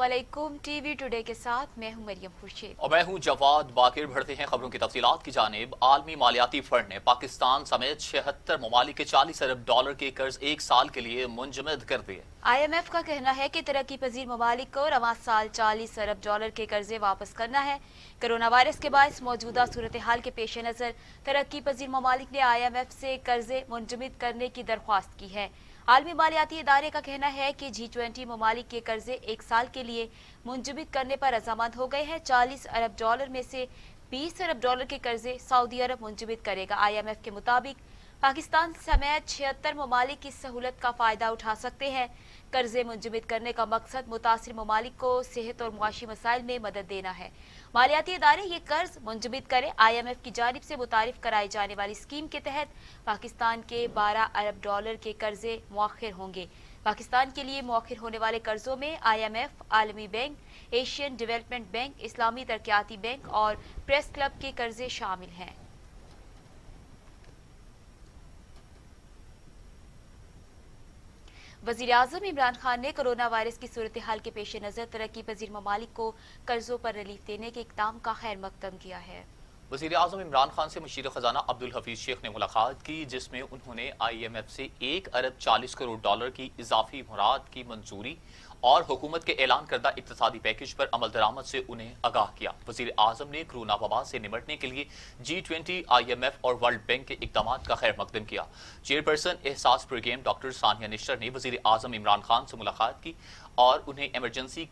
अस्सलामुअलैकुम। TV today के साथ मैं हूं मरियम खुर्शीद और मैं हूं जवाद बाकिर। बढ़ते हैं खबरों की तफसीलात की जानिब। आलमी मालियाती फंड ने पाकिस्तान समेत 76 ममालिक के 40 अरब डॉलर के कर्ज एक साल के लिए मुंजमद कर दिए। IMF का कहना है कि तरक्की पजीर ममालिक को रवां साल 40 अरब डॉलर के कर्जे वापस करना है। कोरोना वायरस के बायस मौजूदा सूरत हाल के पेश नज़र तरक्की पजीर ममालिक ने IMF से कर्जे मुंजमद करने की दरख्वास्त की है। आलमी मालियाती इदारे का कहना है कि G20 ममालिक के कर्जे एक साल के लिए मुंजमद करने पर रजामंद हो गए हैं। 40 अरब डॉलर में से 20 अरब डॉलर के कर्जे सऊदी अरब मुंजमद करेगा। IMF के मुताबिक पाकिस्तान समेत 76 ममालिक इस सहूलत का फायदा उठा सकते हैं। कर्जे मुंजमद करने का मकसद मुतासिर ममालिक को सेहत और मुआशी मसाइल में मदद देना है। मालियाती इदारे ये कर्ज मुंजमद करें। IMF की जानिब से मुतारिफ कराई जाने वाली स्कीम के तहत पाकिस्तान के 12 अरब डॉलर के कर्जे मौखिर होंगे। पाकिस्तान के लिए मौखिर होने वाले कर्जों में IMF, आलमी बैंक, एशियन डेवलपमेंट बैंक, इस्लामी तरक्याती बैंक और प्रेस क्लब के कर्जे शामिल हैं। वज़ीर आज़म इमरान खान ने कोरोना वायरस की सूरत हाल के पेश नज़र तरक्की पजीर ममालिक को कर्जों पर रिलीफ देने के इक़दाम का खैर मकदम किया है। वज़ीर आज़म इमरान खान से मुशीर ख़जाना अब्दुल हफीज़ शेख ने मुलाकात की, जिसमें उन्होंने IMF से 1 अरब 40 करोड़ डॉलर की इजाफी मुराद की मंजूरी और हुकूमत के ऐलान करदा इक़्तिसादी पैकेज पर अमल दरामद से उन्हें आगाह किया। वज़ीर आज़म ने कोरोना वबा से निमटने के लिए G20, IMF और वर्ल्ड बैंक के इक़दाम का खैर मकदम किया। चेयरपर्सन एहसास प्रोग्राम डॉक्टर सानिया निश्तर ने वज़ीर आज़म इमरान खान से मुलाकात की और उन्हें एमरजेंसी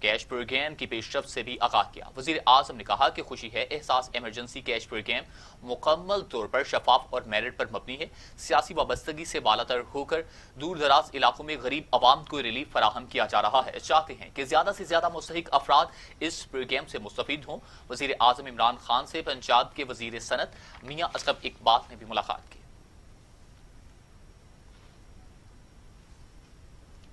कैश प्रोग्राम की पेशरफ्त से भी आगाह किया। वज़ीर आज़म ने कहा कि खुशी है एहसास एमरजेंसी कैश प्रोग्राम मुकम्मल तौर पर शफाफ और मेरिट पर मबनी है। सियासी वाबस्तगी से बालातर होकर दूर दराज इलाकों में गरीब आवाम को रिलीफ फराहम किया जा रहा है। चाहते हैं कि ज़्यादा से ज़्यादा मुस्तहिक अफराद इस प्रोग्राम से मुस्तफीद हों। वज़ीर आज़म इमरान खान से पंजाब के वज़ीर सनत मियाँ असलम इकबाल ने भी मुलाकात की।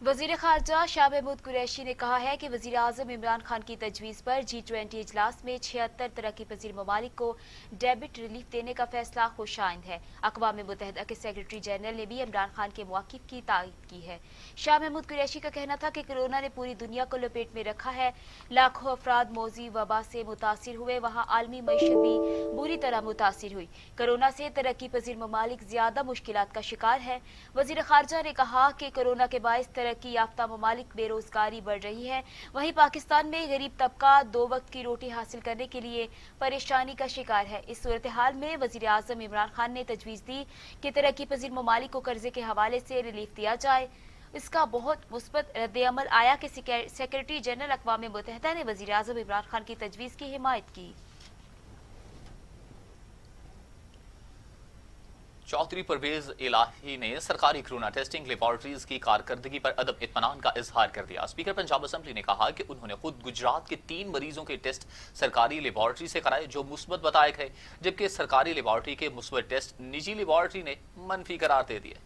वज़ीर ख़ारजा शाह महमूद कुरैशी ने कहा है कि वज़ीर आज़म इमरान खान की तजवीज़ पर G20 इजलास में 76 तरक्की पजीर ममालिक को डेबिट रिलीफ देने का फैसला खुशाइंद है। अक़वाम मुत्तहिदा के सेक्रेटरी जनरल ने भी इमरान खान के मौक़िफ़ की तायीद की है। शाह महमूद कुरैशी का कहना था कि कोरोना ने पूरी दुनिया को लपेट में रखा है। लाखों अफराद मौजी वबा से मुतासिर हुए, वहाँ आलमी मईशत भी बुरी तरह मुतासिर हुई। कोरोना से तरक्की पजीर ममालिक ज़्यादा मुश्किलात का शिकार है। वज़ीर ख़ारजा ने कहा कि कोरोना के बायस तरक्की याफ्ता ममालिक बेरोजगारी बढ़ रही है, वहीं पाकिस्तान में गरीब तबका 2 वक्त की रोटी हासिल करने के लिए परेशानी का शिकार है। इस सूरत हाल में वज़ीर आज़म इमरान खान ने तजवीज़ दी कि तरक्की पजीर ममालिक को कर्जे के हवाले से रिलीफ दिया जाए। इसका बहुत मुस्बत रद्द-ए-अमल आया कि सेक्रेटरी जनरल अक़वाम मुत्तहिदा ने वज़ीर आज़म इमरान खान की तजवीज़ की हिमायत की। चौधरी परवेज इलाही ने सरकारी कोरोना टेस्टिंग लेबॉर्ट्रीज की कारकर्दगी पर अदम इत्मीनान का इजहार कर दिया। स्पीकर पंजाब असम्बली ने कहा कि उन्होंने खुद गुजरात के 3 मरीजों के टेस्ट सरकारी लेबॉर्ट्री से कराए जो मुस्बत बताए गए, जबकि सरकारी लेबॉर्ट्री के मुस्बत टेस्ट निजी लेबॉर्ट्री ने मनफी करार दे दिए।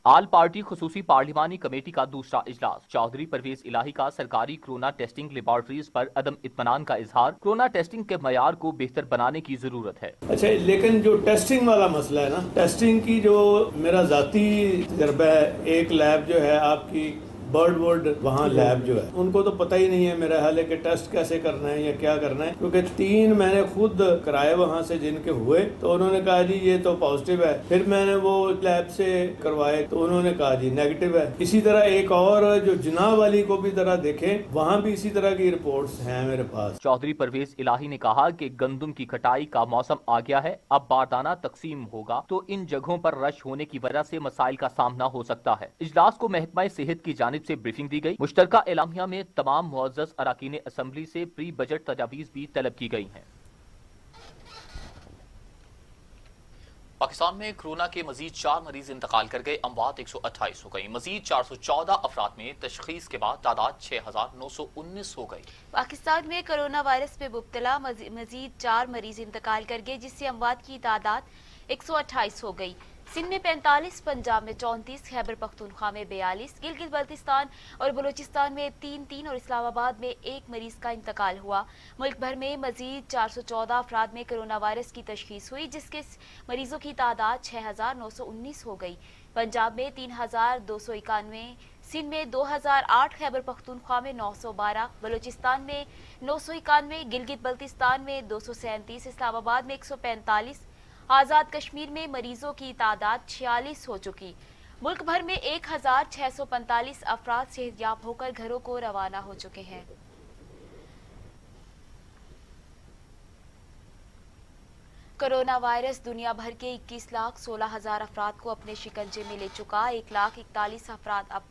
आल पार्टी खुसूसी पार्लिमानी कमेटी का दूसरा इजलास। चौधरी परवेज इलाही का सरकारी कोरोना टेस्टिंग लेबॉर्ट्रीज पर अदम इत्मीनान का इजहार। कोरोना टेस्टिंग के मयार को बेहतर बनाने की जरूरत है। अच्छा, लेकिन जो टेस्टिंग वाला मसला है ना, टेस्टिंग की जो मेरा जाती तजर्बा है, एक लैब जो है आपकी बर्ड वर्ड वहाँ लैब जो है, उनको तो पता ही नहीं है मेरा हाल है कि टेस्ट कैसे करना है या क्या करना है, क्योंकि 3 मैंने खुद कराए वहाँ से जिनके हुए तो उन्होंने कहा जी ये तो पॉजिटिव है। फिर मैंने वो लैब से करवाए तो उन्होंने कहा जी नेगेटिव है। इसी तरह एक और जो जिनाह वाली को भी तरह देखें, वहाँ भी इसी तरह की रिपोर्ट्स हैं मेरे पास। चौधरी परवेज इलाही ने कहा कि गंदम की कटाई का मौसम आ गया है, अब बारदाना तकसीम होगा तो इन जगहों पर रश होने की वजह से मसाइल का सामना हो सकता है। इजलास को महकमा सेहत की जानिब से ब्रीफिंग दी गई। मुश्तरका एलामिया में तमाम मुअज़्ज़ज़ अराकीन असम्बली से प्री बजट तजावीज़ भी तलब की गई हैं। पाकिस्तान में कोरोना के मजीद 4 मरीज इंतकाल कर गए, अमवात 128 हो गई। मजीद 414 अफराद में तशखीस के बाद तादाद 6919 हो गई। पाकिस्तान में कोरोना वायरस में मुब्तला मजीद 4 मरीज इंतकाल कर गए, जिससे अमवात की तादाद 128 हो गई। सिंध में 45, पंजाब में 34, खैबर पख्तूनख्वा में 42, गिलगित बल्तिस्तान और बलूचिस्तान में 3-3 और इस्लामाबाद में 1 मरीज का इंतकाल हुआ। मुल्क भर में मजीद 414 अफराद में कोरोना वायरस की तशखीस हुई, जिसके मरीजों की तादाद 6,919 हो गई। पंजाब में 3,291, सिंध में 2008, खैबर पख्तूनख्वा में 912, बलूचिस्तान में 991, गिलगित बल्तिस्तान में 237, इस्लामाबाद में 145, आज़ाद कश्मीर में मरीजों की तादाद 46 हो चुकी। मुल्क भर में 1,645 अफराद सेहतयाब होकर घरों को रवाना हो चुके हैं। कोरोना वायरस दुनिया भर के 21,16,000 अफराद को अपने शिकंजे में ले चुका। 1,41,000 अफराद अब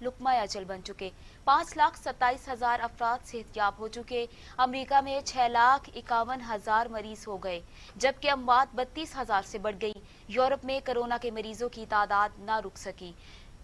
लुकमा अजल बन चुके। 5,27,000 अफराद सेहतयाब हो चुके। अमेरिका में 6,51,000 मरीज हो गए, जबकि अमवात 32,000 से बढ़ गई। यूरोप में कोरोना के मरीजों की तादाद न रुक सकी।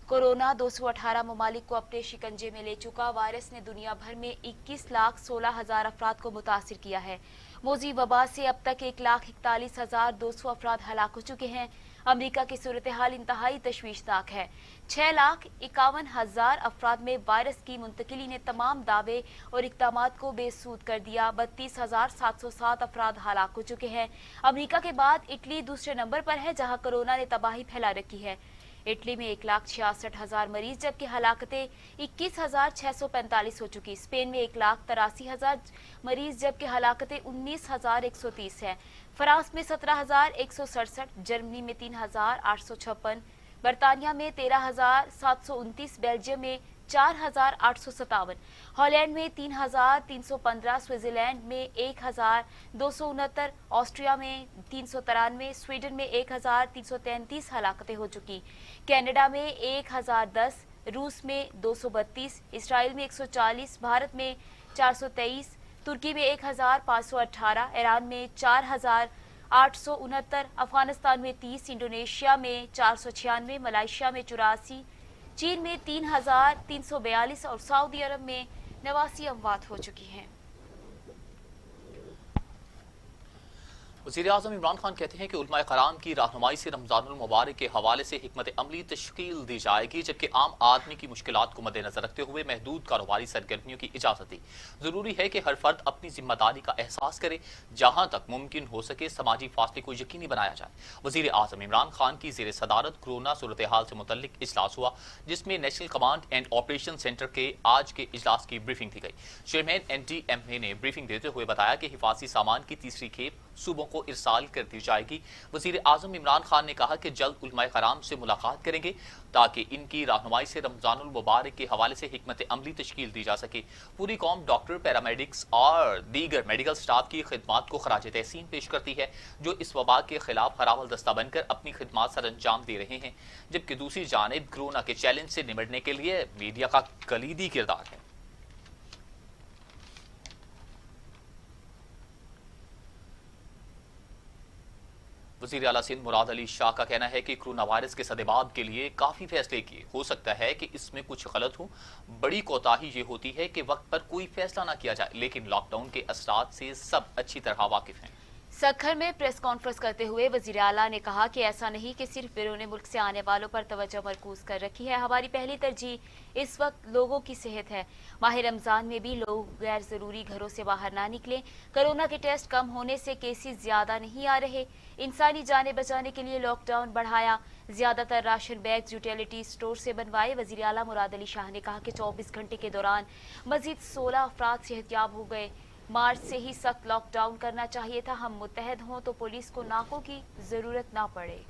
कोरोना 218 ममालिक को अपने शिकंजे में ले चुका। वायरस ने दुनिया भर में 21,16,000 अफराद को मुतासिर किया है। मौजी वबा से अब तक 1,41,200 अफराद हलाक हो चुके हैं। अमेरिका की सूरत हाल इंतहाई तशवीशनाक है। 6,51,000 अफराद में वायरस की मुंतकिली ने तमाम दावे और इक़दामात को बेसूद कर दिया। 32,707 अफराद हलाक हो चुके हैं। अमेरिका के बाद इटली दूसरे नंबर पर है, जहां कोरोना ने तबाही फैला रखी है। इटली में 1,66,000 मरीज, जबकि हलाकतें 21,645 हो चुकी। स्पेन में 1,83,000 मरीज, जबकि हलाकतें 19,130 हैं। फ्रांस में 17,167, जर्मनी में 3,856, बरतानिया में 13,729, बेल्जियम में 4,857, हॉलैंड में 3,315, स्विट्जरलैंड में 1,269, ऑस्ट्रिया में 393, स्वीडन में 1,333 हलाकतें हो चुकी। कनाडा में 1,010, रूस में 232, इसराइल में 140, भारत में 423, तुर्की में 1,518, ईरान में 4,869, अफगानिस्तान में 30, इंडोनेशिया में 496, मलेशिया में 84, चीन में 3,342 और सऊदी अरब में 89 अमवात हो चुकी हैं। वज़ीर-ए-आज़म इमरान खान कहते हैं कि उलमाए कराम की रहनुमाई से रमज़ानुल मुबारक के हवाले से हिकमत अमली तश्कील दी जाएगी, जबकि आम आदमी की मुश्किलात को मद्देनजर रखते हुए महदूद कारोबारी सरगर्मियों की इजाज़त दी। ज़रूरी है कि हर फर्द अपनी जिम्मेदारी का एहसास करे, जहाँ तक मुमकिन हो सके समाजी फासले को यकीनी बनाया जाए। वज़ीर-ए-आज़म इमरान खान की ज़ेर सदारत कोरोना सूरत हाल से मुतल्लिक इजलास हुआ, जिसमें national command and operation centre के आज के इजलास की ब्रीफिंग दी गई। चेयरमैन NDMA ने ब्रीफिंग देते हुए बताया कि हिफाजी सामान की तीसरी खेप सूबों को इरसाल कर दी जाएगी। वज़ीर आज़म इमरान खान ने कहा कि जल्द उलमाए कराम से मुलाकात करेंगे ताकि इनकी रहनुमाई से रमज़ानुल मुबारक के हवाले से हिकमत अमली तश्कील दी जा सके। पूरी कौम डॉक्टर, पैरामेडिक्स और दीगर मेडिकल स्टाफ की खिदमात को खराज तहसीन पेश करती है, जो इस वबा के खिलाफ हरावल दस्ता बनकर अपनी खिदमात सर अंजाम दे रहे हैं, जबकि दूसरी जानिब कोरोना के चैलेंज से निपटने के लिए मीडिया का कलीदी किरदार है। वज़ीर आला सिंध मुराद अली शाह का कहना है कि कोरोना वायरस के सदेबाद के लिए काफ़ी फैसले किए, हो सकता है कि इसमें कुछ गलत हो। बड़ी कोताही ये होती है कि वक्त पर कोई फैसला ना किया जाए, लेकिन लॉकडाउन के असरात से सब अच्छी तरह वाकिफ हैं। सखर में प्रेस कॉन्फ्रेंस करते हुए वज़ीर आला ने कहा कि ऐसा नहीं कि सिर्फ बैरून मुल्क से आने वालों पर तवज्जो मरकूज कर रखी है। हमारी पहली तरजीह इस वक्त लोगों की सेहत है। माह रमज़ान में भी लोग गैर ज़रूरी घरों से बाहर ना निकलें। कोरोना के टेस्ट कम होने से केसेस ज़्यादा नहीं आ रहे। इंसानी जानें बचाने के लिए लॉकडाउन बढ़ाया। ज़्यादातर राशन बैग यूटिलिटी स्टोर से बनवाए। वज़ीर आला मुराद अली शाह ने कहा कि 24 घंटे के दौरान मज़ीद 16 अफराद सेहतयाब हो गए। मार्च से ही सख्त लॉकडाउन करना चाहिए था। हम मुत्तहद हों तो पुलिस को नाकों की जरूरत ना पड़े।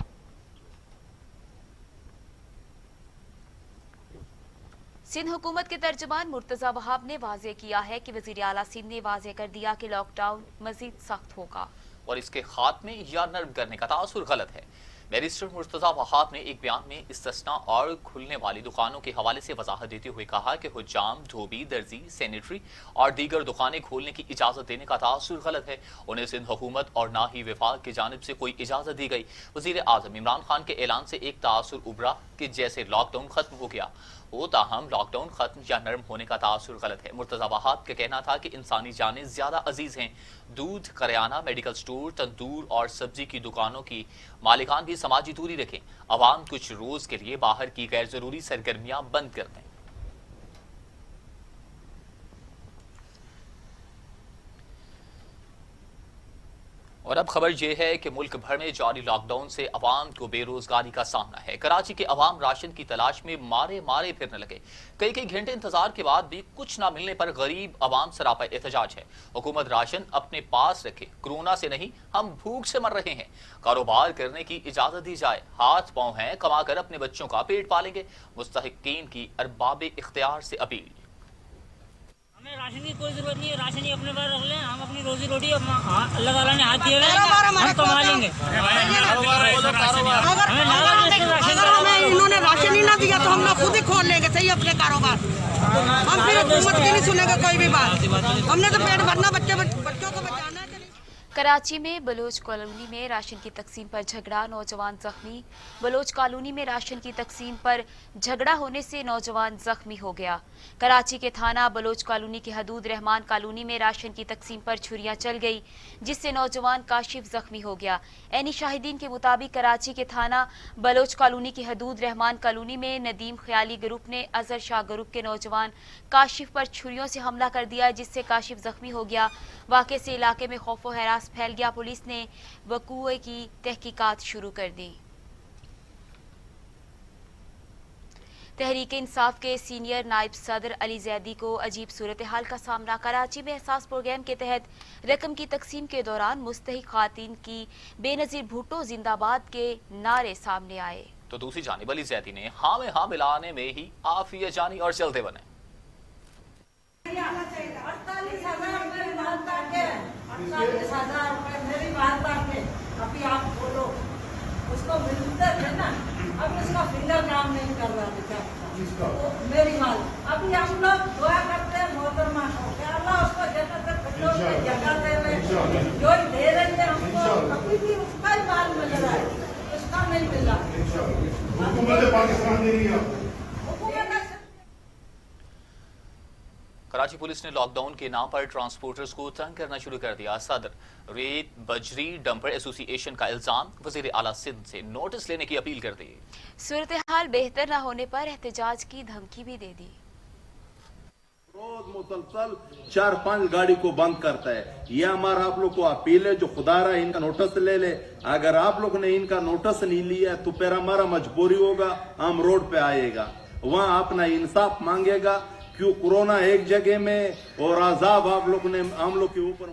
सिंध हुकूमत के तर्जुमान मुर्तजा वहाब ने वाज़ेह किया है कि वज़ीर आला सिंध ने वाज़ेह कर दिया कि लॉकडाउन मजीद सख्त होगा और इसके खात्मे या नर्म करने का तासुर गलत है। बैरिस्टर मुर्तजा वहाब ने एक बयान में इस्तिस्ना और खुलने वाली दुकानों के हवाले से वजाहत देते हुए कहा कि हुज्जाम, धोबी, दर्जी, सैनिटरी और दीगर दुकानें खोलने की इजाज़त देने का तासुर गलत है। उन्हें सिंध हुकूमत और ना ही विफाक की जानिब से कोई इजाज़त दी गई। वज़ीर आज़म इमरान खान के ऐलान से एक तासुर उभरा कि जैसे लॉकडाउन खत्म हो गया। हो। ताहम लॉकडाउन खत्म या नरम होने का तासुर गलत है। मुर्तजा वहाब का कहना था कि इंसानी जानें ज्यादा अजीज हैं। दूध, करियाना, मेडिकल स्टोर, तंदूर और सब्जी की दुकानों की मालिकान भी समाजी दूरी रखें। अवाम कुछ रोज के लिए बाहर की गैर जरूरी सरगर्मियां बंद कर दें। और अब खबर यह है कि मुल्क भर में जारी लॉकडाउन से अवाम को बेरोजगारी का सामना है। कराची के अवाम राशन की तलाश में मारे मारे फिरने लगे। कई कई घंटे इंतजार के बाद भी कुछ ना मिलने पर गरीब अवाम सरापा एहतजाज है। हुकूमत राशन अपने पास रखे, कोरोना से नहीं हम भूख से मर रहे हैं। कारोबार करने की इजाजत दी जाए, हाथ पांव हैं, कमाकर अपने बच्चों का पेट पालेंगे। मुस्तहिकीन की अरबाब इख्तियार से अपील। हमें राशन की कोई जरूरत नहीं है, राशन ही अपने पास रख लें। हम अपनी रोजी रोटी अल्लाह ताला ने हाथ दिए हम कमा लेंगे। हमें इन्होंने राशन ही ना दिया तो हम ना खुद ही खोल लेंगे सही अपने कारोबार। हम फिर हुकूमत की नहीं सुनेंगे कोई भी बात। हमने तो पेट भरना, बच्चों को बचाना है। कराची में बलोच कॉलोनी में राशन की तकसीम पर झगड़ा, नौजवान जख्मी। बलोच कॉलोनी में राशन की तकसीम पर झगड़ा होने से नौजवान जख्मी हो गया। कराची के थाना बलोच कॉलोनी की हदूद रहमान कॉलोनी में राशन की तकसीम पर छुरियां चल गई, जिससे नौजवान काशिफ जख्मी हो गया। ऐनी शाहिदीन के मुताबिक कराची के थाना बलोच कॉलोनी की हदूद रहमान कॉलोनी में नदीम ख्याली ग्रुप ने अजहर शाह ग्रुप के नौजवान काशिफ पर छुरियों से हमला कर दिया, जिससे काशिफ जख्मी हो गया। वाक़े से इलाके में खौफ व हरास फैल गया। पुलिस ने वक़ूए की तहकीकात शुरू कर दी। तहरीक इंसाफ के सीनियर नायब सदर अली जैदी को अजीब सूरत हाल का सामना। कराची में एहसास प्रोग्राम के तहत रकम की तकसीम के दौरान मुस्तहिक खातिन की बेनजीर भुट्टो जिंदाबाद के नारे सामने आए। तो दूसरी जानिब अली जैदी ने हाँ में हाँ मिलाने में ही आफिया जानी और चलते बने। 48,000 रुपए मेरी माता के अभी आप बोलो उसको मिलते थे ना, अभी उसका फिंगर काम नहीं कर रहा बेचारा तो मेरी माल। अभी हम लोग दुआ करते हैं मोहतरमा को कि अल्लाह उसको जगह दे, जो दे रही है हमको अभी भी उसका ही माल मिल रहा है, उसका नहीं मिल रहा। हुकूमत पाकिस्तान दे रही है। कराची पुलिस ने लॉकडाउन के नाम पर ट्रांसपोर्टर्स को तंग करना शुरू कर दिया। सदर रेत बजरी डंपर एसोसिएशन का इल्जाम, वजीर आला सिंध से नोटिस लेने की अपील कर दी। सूरत हाल बेहतर न होने पर एहतजाज की धमकी भी दे दी। रोज मुसलसल 4-5 गाड़ी को बंद करता है। ये हमारा आप लोग को अपील है, जो खुदारा इनका नोटिस ले ले। अगर आप लोग ने इनका नोटिस नहीं लिया तो फिर हमारा मजबूरी होगा, हम रोड पे आएगा, वहाँ अपना इंसाफ मांगेगा। क्यों कोरोना एक जगह में और आजाब आप लोग ने हम लोग के ऊपर।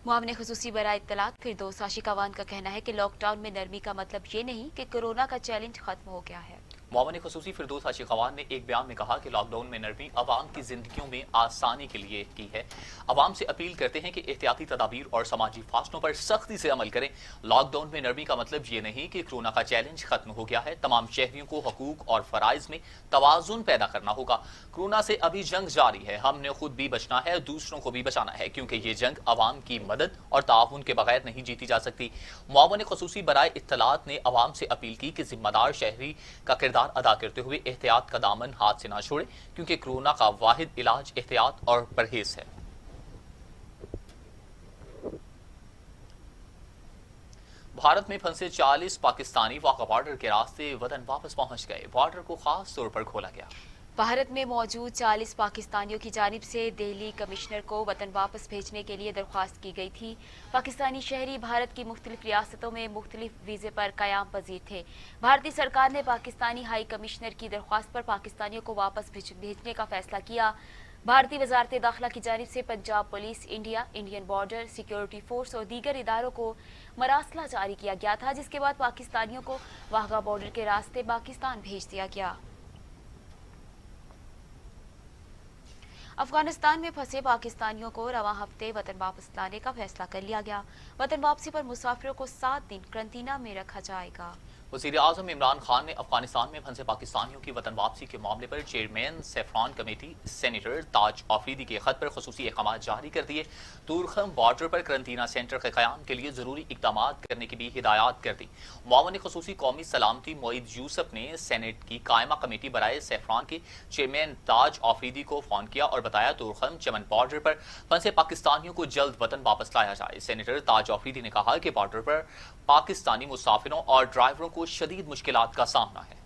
मुआविन खुसूसी बराए इत्तलात फिरदौस आशिकावान का कहना है कि लॉकडाउन में नरमी का मतलब ये नहीं कि कोरोना का चैलेंज खत्म हो गया है। मुआविन खुसूसी फिरदौस आशिकावान ने एक बयान में कहा कि लॉकडाउन में नरमी अवाम की जिंदगियों में आसानी के लिए की है। अवाम से अपील करते हैं कि एहतियाती तदाबीर और समाजी फासलों पर सख्ती से अमल करें। लॉकडाउन में नरमी का मतलब ये नहीं कि कोरोना का चैलेंज खत्म हो गया है। तमाम शहरियों को हकूक और फराइज में तवाजुन पैदा करना होगा। कोरोना से अभी जंग जारी है, हमने खुद भी बचना है, दूसरों को भी बचाना है, क्योंकि ये जंग अवाम की मदद और ताउन के बगैर नहीं जीती जा सकती। मुआविन खुसूसी बराए इत्तलात ने अवाम से अपील की कि जिम्मेदार शहरी का किरदार अदा करते हुए एहतियात का दामन हाथ से ना छोड़े, क्योंकि कोरोना का वाहिद इलाज एहतियात और परहेज है। भारत में फंसे 40 पाकिस्तानी वाघा बॉर्डर के रास्ते वतन वापस पहुंच गए। बॉर्डर को खास तौर पर खोला गया। भारत में मौजूद 40 पाकिस्तानियों की जानिब से दिल्ली कमिश्नर को वतन वापस भेजने के लिए दरख्वास्त की गई थी। पाकिस्तानी शहरी भारत की मुख्तलिफ रियासतों में मुख्तलिफ वीज़े पर क़याम पज़ीर थे। भारतीय सरकार ने पाकिस्तानी हाई कमिश्नर की दरख्वास्त पर पाकिस्तानियों को वापस भेजने का फैसला किया। भारतीय वजारत दाखिला की जानिब से Punjab police, India, Indian border security force और दीगर इदारों को मरासला जारी किया गया था, जिसके बाद पाकिस्तानियों को वाघा बॉर्डर के रास्ते पाकिस्तान भेज दिया गया। अफगानिस्तान में फंसे पाकिस्तानियों को रवां हफ्ते वतन वापस लाने का फैसला कर लिया गया। वतन वापसी पर मुसाफिरों को 7 दिन क्वारंटीना में रखा जाएगा। वज़ीर आज़म इमरान खान ने अफगानिस्तान में फंसे पाकिस्तानियों की वतन वापसी के मामले पर चेयरमैन सेफ्रॉन कमेटी सेनेटर ताज आफरीदी के खत पर खुसूसी अहकाम जारी कर दिए। तुरखम बॉर्डर पर करंतना सेंटर के क़याम के लिए ज़रूरी इक़दाम करने की भी हिदायत कर दी। मुआवन खुसूसी कौमी सलामती मोईद यूसुफ ने सेनेट की कायमा कमेटी बराए सेफ्रॉन के चेयरमैन ताज आफरीदी को फ़ोन किया और बताया तुरखम चमन बॉर्डर पर फंसे पाकिस्तानियों को जल्द वतन वापस लाया जाए। सेनेटर ताज आफरीदी ने कहा कि बॉर्डर पर पाकिस्तानी मुसाफिरों और ड्राइवरों को शदीद मुश्किलात का सामना है।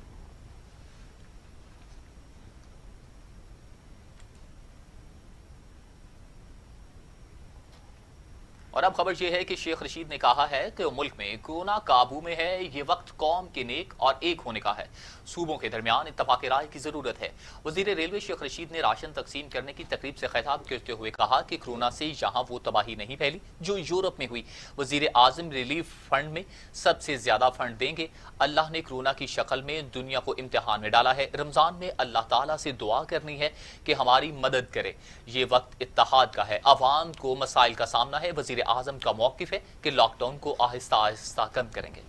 और अब खबर यह है कि शेख रशीद ने कहा है कि मुल्क में कोरोना काबू में है, ये वक्त कौम के नेक और एक होने का है। सूबों के दरमियान इत्तफाक राय की जरूरत है। वजीर रेलवे शेख रशीद ने राशन तकसीम करने की तकरीब से खिताब करते हुए कहा कि कोरोना से यहाँ वो तबाही नहीं फैली जो यूरोप में हुई। वजीर आजम रिलीफ फंड में सबसे ज्यादा फंड देंगे। अल्लाह ने कोरोना की शक्ल में दुनिया को इम्तिहान में डाला है। रमजान में अल्लाह ताला से दुआ करनी है कि हमारी मदद करे। ये वक्त इत्तेहाद का है, अवाम को मसाइल का सामना है। वजीर आजम का मौक़िफ़ है कि लॉकडाउन को आहिस्ता आहिस्ता कम करेंगे।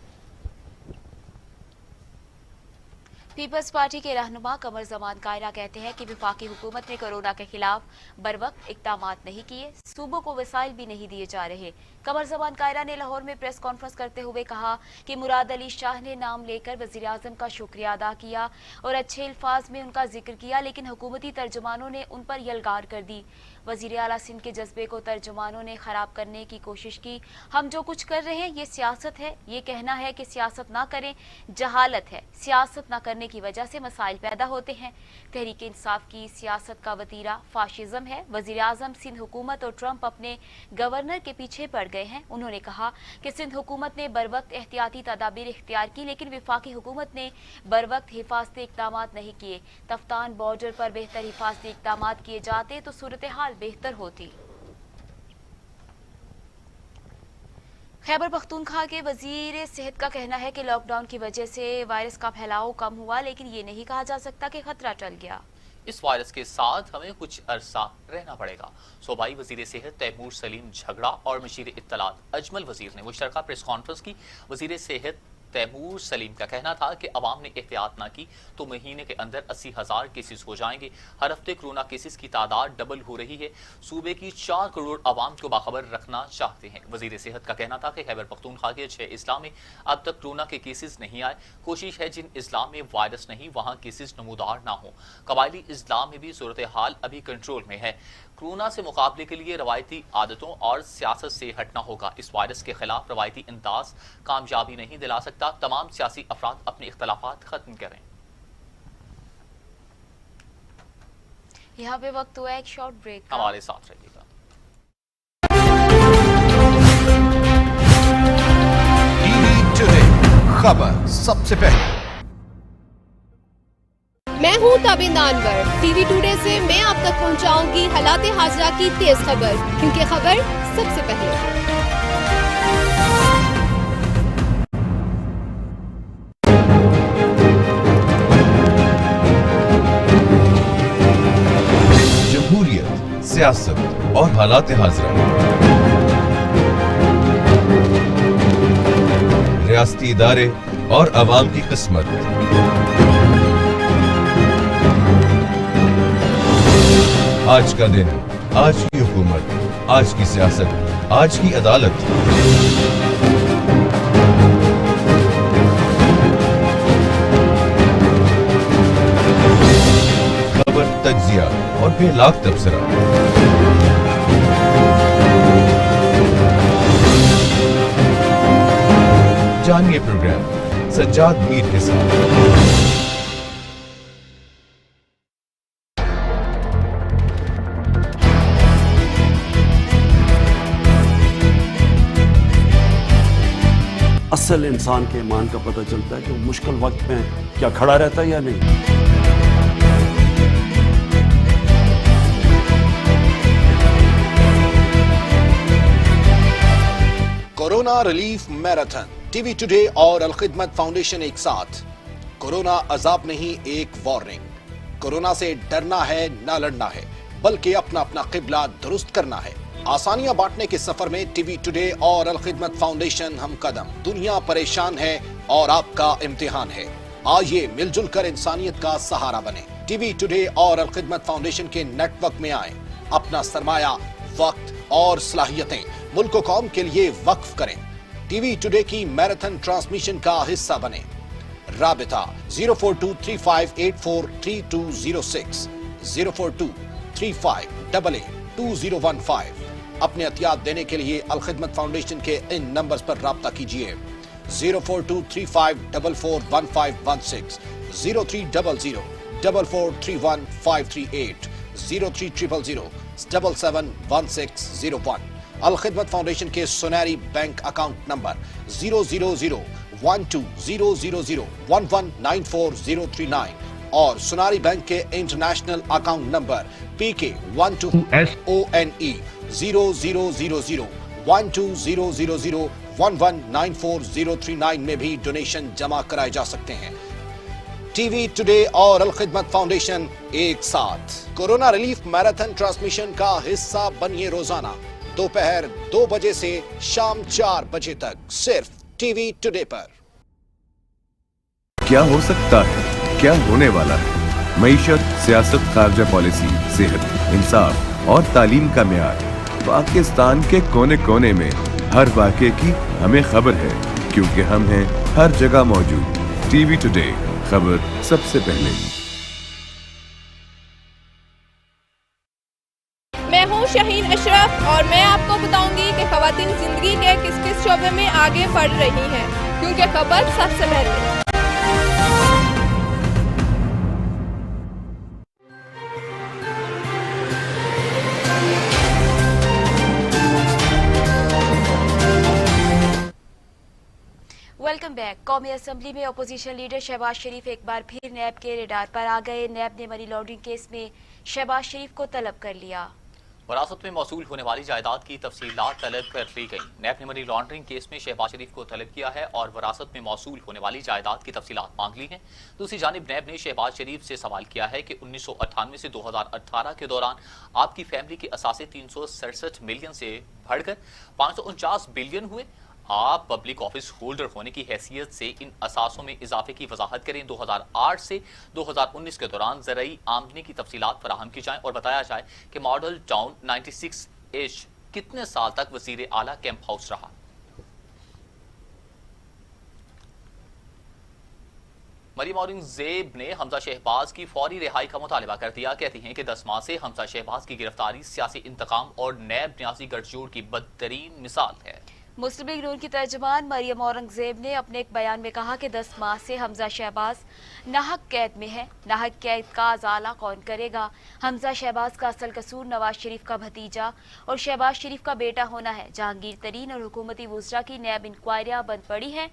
पीपल्स पार्टी के रहनुमा कमर जमान कायरा कहते हैं कि वफाकी हुकूमत ने कोरोना के खिलाफ बरवक्त इक़दाम नहीं किए, सूबों को वसाइल भी नहीं दिए जा रहे। कमर जमान कायरा ने लाहौर में प्रेस कॉन्फ्रेंस करते हुए कहा कि मुराद अली शाह ने नाम लेकर वज़ीर आज़म का शुक्रिया अदा किया और अच्छे अल्फाज में उनका जिक्र किया, लेकिन हुकूमती तर्जुमानों ने उन पर यलगार कर दी। वज़ीर आला सिंध के जज्बे को तर्जुमानों ने ख़राब करने की कोशिश की। हम जो कुछ कर रहे हैं ये सियासत है। ये कहना है कि सियासत ना करें जहालत है। सियासत ना करने की वजह से मसाइल पैदा होते हैं। तहरीक इंसाफ की सियासत का वतीरा फाशिज्म है। वज़ीर आज़म सिंध हुकूमत और ट्रंप अपने गवर्नर के पीछे पड़ गए हैं। उन्होंने कहा कि सिंध हुकूमत ने बरवक्त एहतियाती तदाबीर इख्तियार की, लेकिन वफाकी हुकूमत ने बरवक्त हिफाजती इक़दाम नहीं किए। तफ्तान बॉर्डर पर बेहतर हिफाजती इक़दाम किए जाते तो सूरत हाल बेहतर होती। खैबर पख्तूनख्वा के वजीर सेहत का कहना है कि लॉकडाउन की वजह से वायरस का फैलाव कम हुआ, लेकिन ये नहीं कहा जा सकता कि खतरा टल गया। इस वायरस के साथ हमें कुछ अरसा रहना पड़ेगा। सूबाई वजीर सेहत तैमूर सलीम झगड़ा और मशीर इत्तलात अजमल वजीर ने मुश्तरका प्रेस कॉन्फ्रेंस की। वजीर सेहत तैमूर सलीम का कहना था कि अवाम ने एहतियात ना की तो महीने के अंदर 80,000 केसेस हो जाएंगे। हर हफ्ते कोरोना केसेस की तादाद डबल हो रही है। सूबे की 4 करोड़ अवाम को बाखबर रखना चाहते हैं। वजीर सेहत का कहना था कि खैबर पख्तूनख्वा के 6 अजला में अब तक कोरोना के केसेस नहीं आए। कोशिश है जिन अजला में वायरस नहीं वहाँ केसेस नमूदार ना हो। कबायली अजला में भी सूरत हाल अभी कंट्रोल में है। कोरोना से मुकाबले के लिए रवायती आदतों और सियासत से हटना होगा। इस वायरस के खिलाफ रवायती अंदाज कामयाबी नहीं दिला सकता। तमाम सियासी अफराद अपने इख्तलाफात खत्म करें। यहाँ पे वक्त हुआ एक शॉर्ट ब्रेक का। हमारे साथ रहिएगा। टीवी टुडे खबर सबसे पहले। मैं हूं ताबिंदा अनवर। टीवी टुडे से मैं आप तक पहुंचाऊंगी हालात हाजरा की तेज खबर, क्योंकि खबर सबसे पहले। जमहूरियत, सियासत और हालात हाजरा, रियासती इदारे और अवाम की किस्मत, आज का दिन, आज की हुकूमत, आज की सियासत, आज की अदालत। खबर, तज्जिया और बेलाग तबसरा। जानिए प्रोग्राम सज्जाद मीर के साथ। असल इंसान के ईमान का पता चलता है कि वो मुश्किल वक्त में क्या खड़ा रहता है या नहीं। Corona relief marathon, TV today और अल खिदमत फाउंडेशन एक साथ। कोरोना अजाब नहीं, एक वार्निंग। कोरोना से डरना है ना लड़ना है, बल्कि अपना अपना किबला दुरुस्त करना है। आसानियां बांटने के सफर में टीवी टुडे और अल खिदमत फाउंडेशन हम कदम। दुनिया परेशान है और आपका इम्तिहान है। आइए मिलजुल कर इंसानियत का सहारा बने। टीवी टुडे और अल खिदमत फाउंडेशन के नेटवर्क में आए, अपना सरमाया, वक्त और सलाहियतें मुल्क व कौम के लिए वक्फ करें। टीवी टुडे की मैराथन ट्रांसमिशन का हिस्सा बने। राबिता 04235843206, 04235882015। अपने अतियात देने के लिए अल खिदमत फाउंडेशन के इन नंबर्स पर राब्ता कीजिए। 04235441516, 030044315538, 0300771601। अल खिदमत फाउंडेशन के सुनहरी बैंक अकाउंट नंबर 0001200119439 और सुनारी बैंक के इंटरनेशनल अकाउंट नंबर PK12SONE 0001200119439 में भी डोनेशन जमा कराए जा सकते हैं। टीवी टुडे और अल खिदमत फाउंडेशन एक साथ। कोरोना रिलीफ मैराथन ट्रांसमिशन का हिस्सा बनिए रोजाना दोपहर 2 बजे से शाम 4 बजे तक, सिर्फ टीवी टुडे पर। क्या हो सकता है, क्या होने वाला है? मईशत, सियासत, खारजा पॉलिसी, सेहत, इंसाफ और तालीम का मेयार। पाकिस्तान के कोने कोने में हर वाक़े की हमें खबर है, क्योंकि हम हैं हर जगह मौजूद। टीवी टुडे, खबर सबसे पहले। मैं हूं शाहीन अशरफ और मैं आपको बताऊंगी कि ख़वातीन जिंदगी के किस किस शोबे में आगे बढ़ रही हैं, क्योंकि खबर सबसे पहले। Welcome back. कौमी असम्बली में अपोजिशन लीडर शहबाज शरीफ एक बार फिर नैब के रेडार पर आ गए। नैब ने मनी लॉन्ड्रिंग केस में शहबाज शरीफ को तलब कर लिया। वरासत में मौसूल होने वाली जायदाद की तफसीलात तलब कर ली गई। नैब ने मनी लॉन्ड्रिंग केस में शहबाज शरीफ को तलब किया है और वरासत में मौसूल होने वाली जायदाद की तफसीलात मांग ली हैं। दूसरी जानिब नैब ने शहबाज शरीफ से सवाल किया है कि 1998 से 2018 के दौरान आपकी फैमिली के असासे 367 मिलियन से बढ़कर 549 बिलियन हुए। आप पब्लिक ऑफिस होल्डर होने की हैसियत से इन असासों में इजाफे की वजाहत करें। 2008 से 2019 के दौरान ज़राई आमदनी की तफसीलात फराहम की जाएं और बताया जाए कि मॉडल टाउन 96H कितने साल तक वज़ीर आला कैंप हाउस रहा। मरियम औरंगजेब ने हमजा शहबाज की फौरी रिहाई का मुतालबा कर दिया। कहती हैं कि 10 माह से हमजा शहबाज की गिरफ्तारी सियासी इंतकाम और नैब न्यासी गठजोड़ की बदतरीन मिसाल है। मुस्लिम लीग नून की तर्जुमान मरियम औरंगजेब ने अपने एक बयान में कहा कि 10 माह से हमजा शहबाज नाहक कैद में है। नाहक कैद का अजाला कौन करेगा? हमजा शहबाज का असल कसूर नवाज शरीफ का भतीजा और शहबाज शरीफ का बेटा होना है। जहांगीर तरीन और हुकूमती वुज़रा की नैब इंक्वायरियां बंद पड़ी हैं,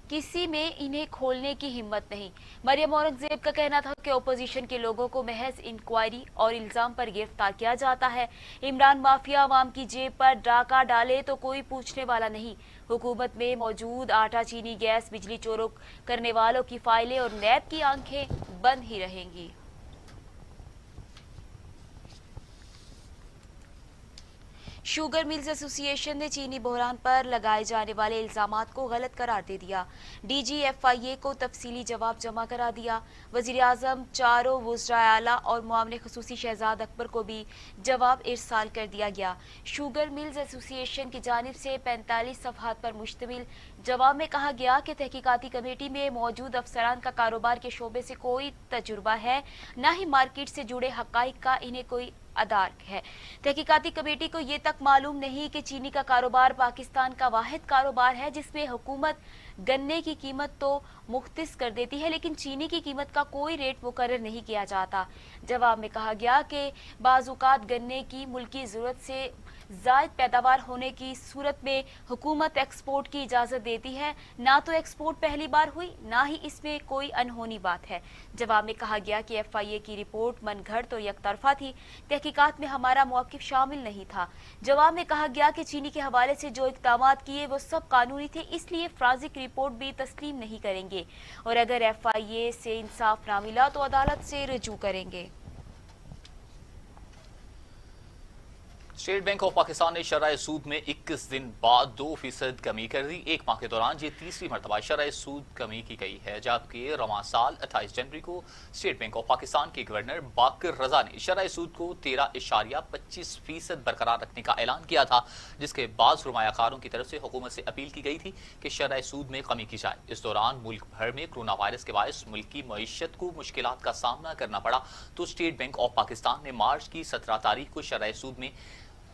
किसी में इन्हें खोलने की हिम्मत नहीं। मरियम औरंगजेब का कहना था कि ओपोजिशन के लोगों को महज इंक्वायरी और इल्जाम पर गिरफ्तार किया जाता है। इमरान माफिया आवाम की जेब पर डाका डाले तो कोई पूछने वाला नहीं। हुकूमत में मौजूद आटा, चीनी, गैस, बिजली चोरों करने वालों की फाइलें और नैब की आंखें बंद ही रहेंगी। शुगर मिल्स एसोसिएशन ने चीनी बहरान पर लगाए जाने वाले इल्जामात को गलत करार दे दिया। DGFIA को तफसीली जवाब जमा करा दिया। वज़ीर आज़म, चारों वुज़रा आला और मुआविन ख़ुसूसी शहजाद अकबर को भी जवाब इरसाल कर दिया गया। शुगर मिल्स एसोसिएशन की जानिब से 45 सफ़हात पर मुश्तमिल जवाब में कहा गया कि तहकीकाती कमेटी में मौजूद अफसरान का कारोबार के शोबे से कोई तजुर्बा है, न ही मार्केट से जुड़े हक़ाइक़ का इन्हें कोई अदार है। तहकीकाती कमेटी को ये तक मालूम नहीं कि चीनी का कारोबार पाकिस्तान का वाहिद कारोबार है जिसमें हुकूमत गन्ने की कीमत तो मुख्तस कर देती है, लेकिन चीनी की कीमत का कोई रेट मुकर्रर नहीं किया जाता। जवाब में कहा गया कि बाज़-औक़ात गन्ने की मुल्की ज़रूरत से ज़ायद पैदावार होने की सूरत में हुकूमत एक्सपोर्ट की इजाज़त देती है। ना तो एक्सपोर्ट पहली बार हुई, ना ही इसमें कोई अनहोनी बात है। जवाब में कहा गया कि FIA की रिपोर्ट मनगढ़ंत और यकतरफा थी, तहकीकात में हमारा मौक़िफ़ शामिल नहीं था। जवाब में कहा गया कि चीनी के हवाले से जो इक़दामात किए वो सब कानूनी थे, इसलिए फ्रांसिक रिपोर्ट भी तस्लीम नहीं करेंगे और अगर FIA से इंसाफ ना मिला तो अदालत से रजू करेंगे। स्टेट बैंक ऑफ पाकिस्तान ने शरह सूद में 21 दिन बाद 2% कमी कर दी। एक माह के दौरान ये तीसरी मरतबा शरह सूद कमी की गई है, जबकि रवां साल 28 जनवरी को स्टेट बैंक ऑफ पाकिस्तान के गवर्नर बाकर रजा ने शरह सूद को 13.25% बरकरार रखने का ऐलान किया था, जिसके बाद सरमायाकारों की तरफ से हुकूमत से अपील की गई थी कि शरह सूद में कमी की जाए। इस दौरान मुल्क भर में कोरोना वायरस के बायस मुल्क की मईशत को मुश्किलात का सामना करना पड़ा, तो स्टेट बैंक ऑफ पाकिस्तान ने मार्च की 17 तारीख को शरह सूद में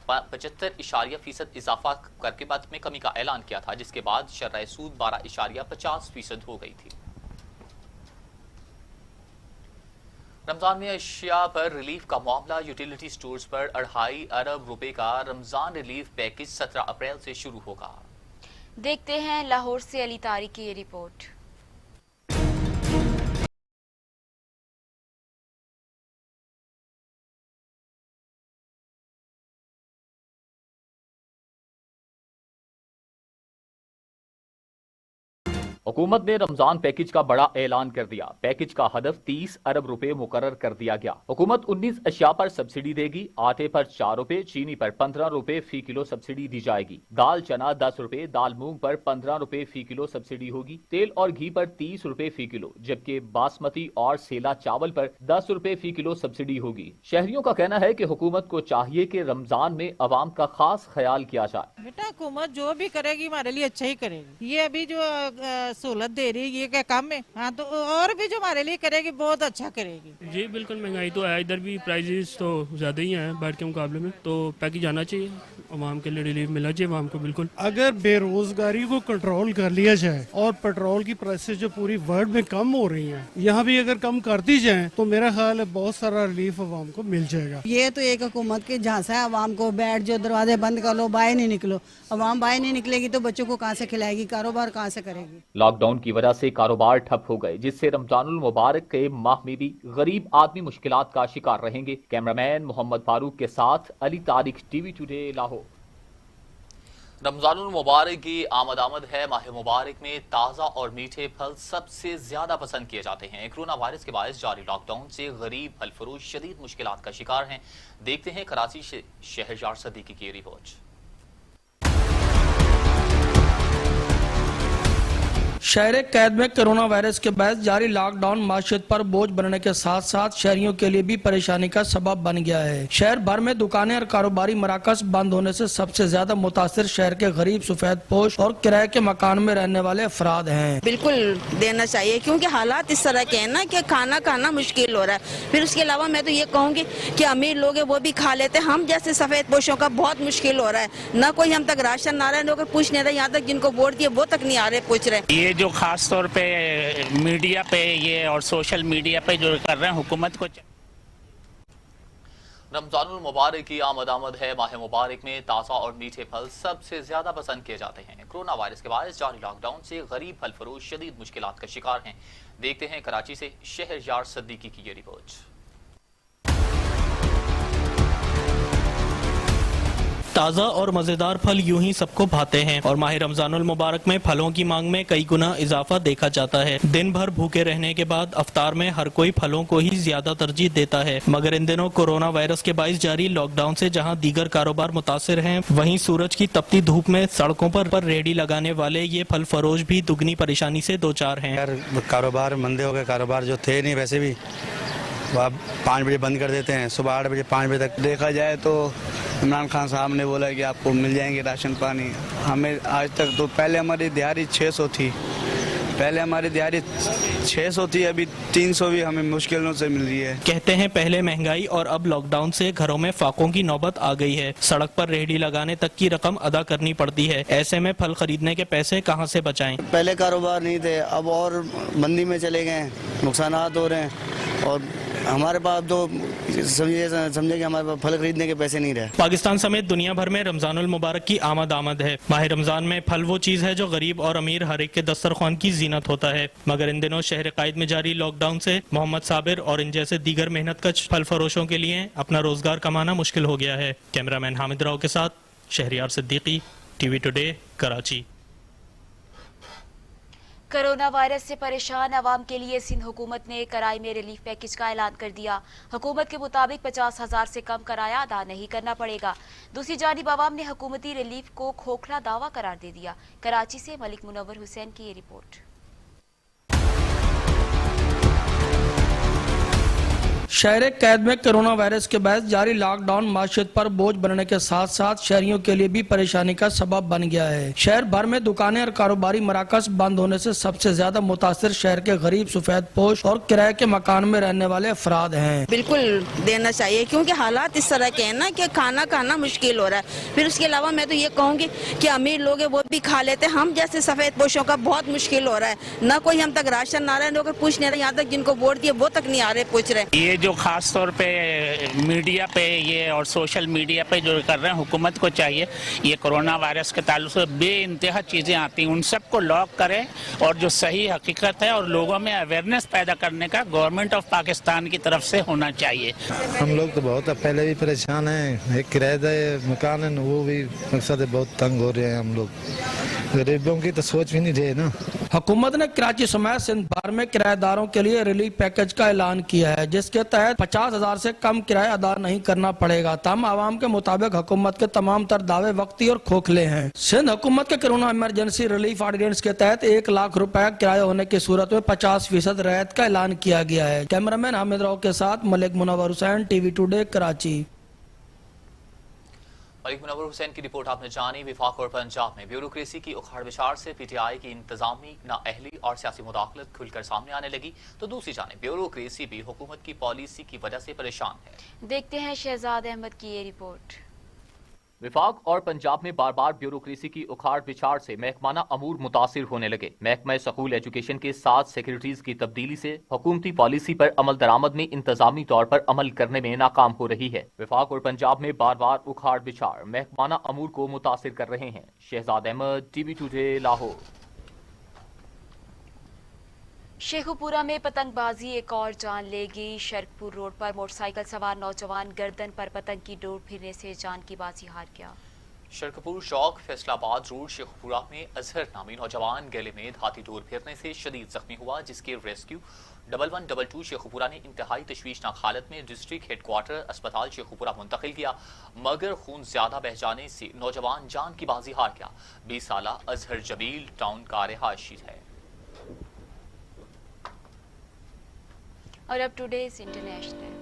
75% इजाफा करके बाद में कमी का ऐलान किया था, जिसके बाद शरह सूद 12.50% हो गई थी। रमजान में अशिया पर रिलीफ का मामला। यूटिलिटी स्टोर्स पर 2.5 अरब रुपए का रमजान रिलीफ पैकेज 17 अप्रैल से शुरू होगा। देखते हैं लाहौर से अली तारिक की ये रिपोर्ट। हुकूमत ने रमजान पैकेज का बड़ा ऐलान कर दिया। पैकेज का हदफ 30 अरब रुपए मुकर्रर कर दिया गया। हुकूमत 19 अशिया पर सब्सिडी देगी। आटे पर 4 रुपए, चीनी पर 15 रुपए फी किलो सब्सिडी दी जाएगी। दाल चना 10 रुपए, दाल मूंग पर 15 रुपए फी किलो सब्सिडी होगी। तेल और घी पर 30 रुपए फी किलो, जबकि बासमती और सेला चावल पर 10 रुपए फी किलो सब्सिडी होगी। शहरियों का कहना है कि हुकूमत को चाहिए कि रमजान में अवाम का खास ख्याल किया जाए। बेटा हुकूमत जो भी करेगी हमारे लिए अच्छा ही करेगी। ये अभी जो सहूलत दे रही है ये क्या कम है? हाँ, तो और भी जो हमारे लिए करेगी बहुत अच्छा करेगी। जी बिल्कुल, महंगाई तो है, इधर भी प्राइजेस तो ज्यादा ही हैं बाहर के मुकाबले में, तो पैकेज आना चाहिए, अवाम के लिए रिलीफ मिलना चाहिए अवाम को। बिल्कुल, अगर बेरोजगारी को कंट्रोल कर लिया जाए और पेट्रोल की प्राइसेस जो पूरी वर्ल्ड में कम हो रही हैं, यहाँ भी अगर कम कर दी जाए तो मेरा ख्याल है बहुत सारा रिलीफ अवाम को मिल जाएगा। ये तो एक हुकूमत की झांसा है अवाम को, बैठ जो दरवाजे बंद कर लो, बाहर नहीं निकलो। अवाम बाहर नहीं निकलेगी तो बच्चों को कहाँ से खिलाएगी, कारोबार कहाँ से करेगी? लॉकडाउन की वजह से कारोबार ठप हो गए, जिससे रमजानुल मुबारक के माह में भी गरीब आदमी मुश्किलात का शिकार रहेंगे। कैमरामैन मोहम्मद फारूक के साथ अली तारिक, टीवी टुडे, लाहौर। रमजानुल मुबारक की आमद है। माह मुबारक में ताज़ा और मीठे फल सबसे ज्यादा पसंद किए जाते हैं। कोरोना वायरस के बायस जारी लॉकडाउन से गरीब फल फरोश शदीद मुश्किलात का शिकार हैं। देखते हैं कराची से शहरयार सदीकी की रिपोर्ट। शहर कैद में कोरोना वायरस के बायस जारी लॉकडाउन माशियत पर बोझ बनने के साथ साथ शहरियों के लिए भी परेशानी का सबब बन गया है। शहर भर में दुकानें और कारोबारी मराकज बंद होने से सबसे ज्यादा मुतासिर शहर के गरीब, सफेद पोश और किराए के मकान में रहने वाले अफराद हैं। बिल्कुल देना चाहिए, क्योंकि हालात इस तरह के हैं ना कि खाना खाना मुश्किल हो रहा है। फिर उसके अलावा मैं तो ये कहूँगी कि अमीर लोग हैं वो भी खा लेते हैं, हम जैसे सफेद पोशों का बहुत मुश्किल हो रहा है। न कोई हम तक राशन आ रहा है, न कोई पूछ नहीं रहा। यहाँ तक जिनको वोट दिए वो तक नहीं आ रहे पूछ रहे। ये जो खास तौर पे मीडिया पे ये और सोशल मीडिया पे जो कर रहे हैं हुकूमत को। रमजानुल मुबारक की आमद है। माह मुबारक में ताज़ा और मीठे फल सबसे ज्यादा पसंद किए जाते हैं। कोरोना वायरस के बायस जारी लॉकडाउन से गरीब फल फरोश शदीद मुश्किलात का शिकार हैं। देखते हैं कराची से शहरयार सदीकी की ये रिपोर्ट। ताज़ा और मज़ेदार फल यूं ही सबको भाते हैं और माह रमजानुल मुबारक में फलों की मांग में कई गुना इजाफा देखा जाता है। दिन भर भूखे रहने के बाद अफ्तार में हर कोई फलों को ही ज्यादा तरजीह देता है, मगर इन दिनों कोरोना वायरस के बायस जारी लॉकडाउन से जहां दीगर कारोबार मुतासिर हैं, वहीं सूरज की तपती धूप में सड़कों पर रेहड़ी लगाने वाले ये फल फरोश भी दुगनी परेशानी से दो चार हैं। कारोबार मंदे हो गए, कारोबार जो थे नहीं वैसे भी आप 5 बजे बंद कर देते हैं, सुबह 8 बजे 5 बजे तक। देखा जाए तो इमरान खान साहब ने बोला कि आपको मिल जाएंगे राशन पानी। हमें आज तक तो पहले हमारी दिहाड़ी 600 थी, पहले हमारी दिहाड़ी 600 थी, अभी 300 भी हमें मुश्किलों से मिल रही है। कहते हैं पहले महंगाई और अब लॉकडाउन से घरों में फाकों की नौबत आ गई है। सड़क पर रेहड़ी लगाने तक की रकम अदा करनी पड़ती है। ऐसे में फल खरीदने के पैसे कहां से बचाएं? पहले कारोबार नहीं थे, अब और मंदी में चले गए, नुकसानात हो रहे हैं और हमारे पास तो समझे कि हमारे पास फल खरीदने के पैसे नहीं रहे। पाकिस्तान समेत दुनिया भर में रमजानुल मुबारक की आमद है। माह रमजान में फल वो चीज है जो गरीब और अमीर हर एक के दस्तरखान की जीनत होता है, मगर इन दिनों शहर कायद में जारी लॉकडाउन से मोहम्मद साबिर और इन जैसे दीगर मेहनतकश फल फरोशों के लिए अपना रोजगार कमाना मुश्किल हो गया है। कैमरामैन हामिद राव के साथ Shahryar Siddiqui, TV today, Karachi. Corona virus से परेशान अवाम के लिए सिंध हुकूमत ने कराई में रिलीफ पैकेज का ऐलान कर दिया। हुकूमत के मुताबिक 50,000 से कम किराया अदा नहीं करना पड़ेगा। दूसरी जानिब अवाम ने हुकूमती रिलीफ को खोखला दावा करार दे दिया। कराची से मलिक मुनव्वर हुसैन की ये रिपोर्ट। शहर कैद में कोरोना वायरस के बायस जारी लॉकडाउन माशियत पर बोझ बनने के साथ साथ शहरियों के लिए भी परेशानी का सबब बन गया है। शहर भर में दुकानें और कारोबारी मराकज बंद होने से सबसे ज्यादा मुतासिर शहर के गरीब, सफेद पोश और किराए के मकान में रहने वाले अफराद हैं। बिल्कुल देना चाहिए क्योंकि हालात इस तरह के हैं ना कि खाना खाना मुश्किल हो रहा है। फिर उसके अलावा मैं तो ये कहूँगी कि अमीर लोग हैं वो भी खा लेते हैं, हम जैसे सफेद पोशों का बहुत मुश्किल हो रहा है। न कोई हम तक राशन आ रहा है, न कोई पूछ नहीं रहा, यहाँ तक जिनको वोट दिए वो तक नहीं आ रहे पूछ रहे। ये जो खास तौर पे मीडिया पे ये और सोशल मीडिया पे जो कर रहे हैं, हुकूमत को चाहिए ये कोरोना वायरस के ताल्लुक से बेइंतहा चीज़ें आती हैं उन सबको लॉक करें और जो सही हकीकत है और लोगों में अवेयरनेस पैदा करने का गवर्नमेंट ऑफ पाकिस्तान की तरफ से होना चाहिए। हम लोग तो बहुत पहले भी परेशान हैं, एक किराएदार मकान है वो भी मकसद है, बहुत तंग हो रहे हैं हम लोग, गरीबों की तो सोच भी नहीं रहे ना। हुकूमत ने कराची समेत सिंध भर में किराएदारों के लिए रिलीफ पैकेज का ऐलान किया है, जिसके तहत 50,000 से कम किराया अदा नहीं करना पड़ेगा। तमाम आवाम के मुताबिक हुकूमत के तमाम तर दावे वक्ती और खोखले हैं। सिंध हुकूमत के कोरोना इमरजेंसी रिलीफ ऑर्डिनेंस के तहत 1 लाख रुपया किराया होने की सूरत में 50% रियायत का ऐलान किया गया है। कैमरामैन हामिद राव के साथ मलिक मुनव्वर हुसैन, टीवी टुडे, कराची। मलिक मुनव्वर हुसैन की रिपोर्ट आपने जानी। विफाक और पंजाब में ब्यूरोक्रेसी की उखाड़ विचार से पीटीआई की इंतजामी नाअहली और सियासी मुदाखलत खुलकर सामने आने लगी, तो दूसरी जानिब ब्यूरोक्रेसी भी हुकूमत की पॉलिसी की वजह से परेशान है। देखते हैं शहजाद अहमद की ये रिपोर्ट। विफाक और पंजाब में बार बार ब्यूरोक्रेसी की उखाड़ विचार से महकमाना अमूर मुतासिर होने लगे। महकमा स्कूल एजुकेशन के 7 सेक्रेटरीज की तब्दीली से हुकूमती पॉलिसी पर अमल दरामद में इंतजामी तौर पर अमल करने में नाकाम हो रही है। विफाक और पंजाब में बार बार उखाड़ विचार महकमाना अमूर को मुतासिर कर रहे हैं। Shahzad Ahmed, TV today, Lahore. शेखुपुरा में पतंगबाजी एक और जान लेगी। शर्कपुर रोड पर मोटरसाइकिल सवार नौजवान गर्दन पर पतंग की डोर फिरने से जान की बाजी हार गया। शर्कपुर चौक फैसलाबाद रोड शेखुपुरा में अजहर नामी नौजवान गले में धाती डोर फिरने से शदीद जख्मी हुआ, जिसके रेस्क्यू 1122 शेखुपुरा ने इंतहाई तशवीशनाक हालत में डिस्ट्रिक्ट हेडक्वार्टर अस्पताल शेखुपुरा मुंतकिल किया, मगर खून ज्यादा बह जाने से नौजवान जान की बाजी हार गया। 20 साल अजहर जमील टाउन का रिहायशी है। और अब टुडेज इंटरनेशनल।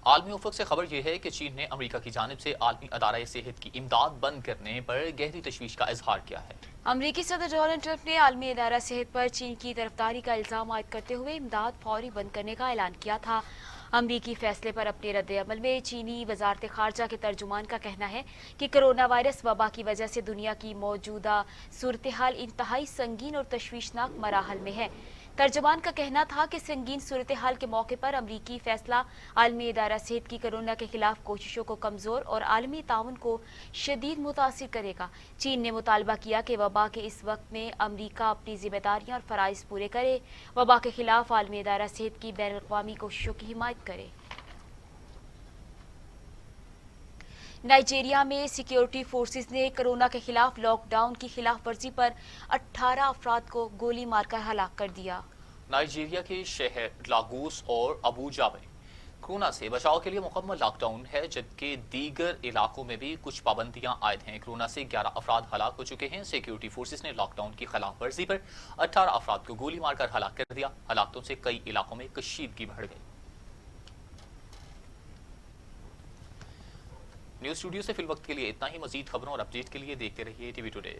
आलमी उफक से खबर यह है कि चीन ने अमेरिका की जानिब से आलमी अदारा सेहत की इमदाद बंद करने पर गहरी तशवीश का इजहार किया है। अमरीकी सदर डोनाल्ड ट्रंप ने आलमी अदारा सेहत पर चीन की तरफदारी का इल्जाम आयद करते हुए इमदाद फौरी बंद करने का ऐलान किया था। अमरीकी फैसले पर अपने रद्द-ए-अमल में चीनी वजारत खारजा के तर्जुमान का कहना है कि कोरोना वायरस वबा की वजह से दुनिया की मौजूदा सूरत हाल इंतहाई संगीन और तशवीशनाक मराहल में है। तर्जुमान का कहना था कि संगीन सूरत हाल के मौके पर अमरीकी फैसला आलमी अदारा सेहत की कोरोना के खिलाफ कोशिशों को कमजोर और आलमी ताउन को शदीद मुतासिर करेगा। चीन ने मुतालबा किया कि वबा के इस वक्त में अमरीका अपनी जिम्मेदारियां और फराइज पूरे करे, वबा के खिलाफ आलमी अदारा सेहत की बैन अवी कोशिशों की हिमायत करे। नाइजीरिया में सिक्योरिटी फोर्सेस ने कोरोना के खिलाफ लॉकडाउन की खिलाफ वर्जी पर 18 अफराद को गोली मारकर हलाक कर दिया। नाइजीरिया के शहर लागोस और अबूजा में कोरोना से बचाव के लिए मुकम्मल लॉकडाउन है, जबकि दीगर इलाकों में भी कुछ पाबंदियां आयद हैं। कोरोना से 11 अफराद हलाक हो चुके हैं। सिक्योरिटी फोर्सेस ने लॉकडाउन की खिलाफ वर्जी पर 18 अफराद को गोली मारकर हलाक कर दिया। हलाकतों से कई इलाकों में कशीदगी बढ़ गई। न्यूज स्टूडियो से फिल वक्त के लिए इतना ही। मजीद खबरों और अपडेट के लिए देखते रहिए टीवी टुडे।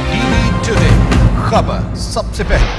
टीवी टुडे, खबर सबसे पहले।